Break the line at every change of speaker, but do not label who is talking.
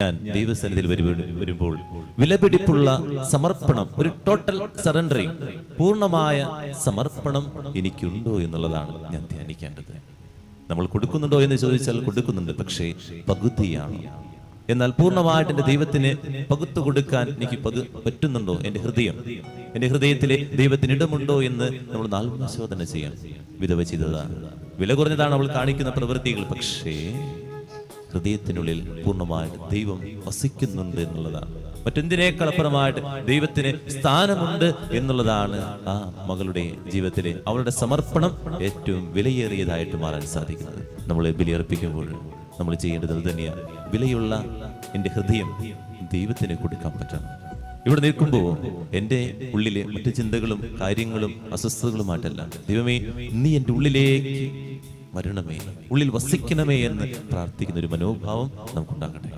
ഞാൻ ദൈവസന്നിധിയിൽ വരുമ്പോൾ വിലപിടിപ്പുള്ള സമർപ്പണം, ഒരു ടോട്ടൽ സറണ്ടറിങ്, പൂർണ്ണമായ സമർപ്പണം എനിക്കുണ്ടോ എന്നുള്ളതാണ് ഞാൻ ധ്യാനിക്കേണ്ടത്. നമ്മൾ കൊടുക്കുന്നുണ്ടോ എന്ന് ചോദിച്ചാൽ കൊടുക്കുന്നുണ്ട്, പക്ഷേ പകുതിയാണ്. എന്നാൽ പൂർണ്ണമായിട്ട് എൻ്റെ ദൈവത്തിന് പകുത്തു കൊടുക്കാൻ എനിക്ക് പറ്റുന്നുണ്ടോ? എൻ്റെ ഹൃദയത്തിലെ ദൈവത്തിന് ഇടമുണ്ടോ എന്ന് നമ്മൾ ആത്മശോധന ചെയ്യാം. വിധവ ചെയ്തതാണ്, വില കുറഞ്ഞതാണ് അവൾ കാണിക്കുന്ന പ്രവൃത്തികൾ, പക്ഷേ ഹൃദയത്തിനുള്ളിൽ പൂർണ്ണമായിട്ട് ദൈവം വസിക്കുന്നുണ്ട് എന്നുള്ളതാണ്. മറ്റെന്തിനേക്കാൾ അപ്പുറമായിട്ട് ദൈവത്തിന് സ്ഥാനമുണ്ട് എന്നുള്ളതാണ് ആ മകളുടെ ജീവിതത്തിലെ അവളുടെ സമർപ്പണം ഏറ്റവും വിലയേറിയതായിട്ട് മാറാൻ സാധിക്കുന്നത്. നമ്മളെ ബലിയർപ്പിക്കുമ്പോൾ നമ്മൾ ചെയ്യേണ്ടത് അത് തന്നെയാണ്. വിലയുള്ള എൻ്റെ ഹൃദയം ദൈവത്തിന് കൊടുക്കാൻ പറ്റണം. ഇവിടെ നിൽക്കുമ്പോൾ എൻ്റെ ഉള്ളിലെ മറ്റു ചിന്തകളും കാര്യങ്ങളും അസ്വസ്ഥതകളുമായിട്ടല്ല, ദൈവമേ നീ എൻ്റെ ഉള്ളിലേക്ക് വരണമേ, ഉള്ളിൽ വസിക്കണമേ എന്ന് പ്രാർത്ഥിക്കുന്ന ഒരു മനോഭാവം നമുക്കുണ്ടാകട്ടെ.